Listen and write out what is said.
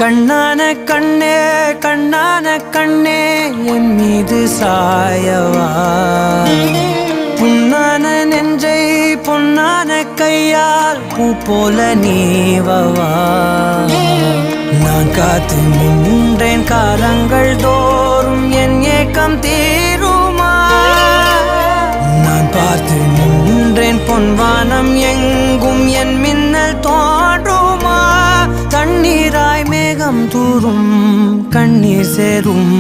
கண்ணான கண்ணே கண்ணான கண்ணே என் மீது சாயவா புண்ணான நெஞ்சை பொன்னான கையால் பூ போல நீவவா நான் காத்து நின்றேன் காலங்கள் தோறும் என் ஏக்கம் தீருமா நான் பார்த்து நின்றேன் பொன்வானம் எங்கும் என் மின்னல் தோன்றுமா தண்ணீராய் மேகம் தூரும் கண்ணீர் சேரும்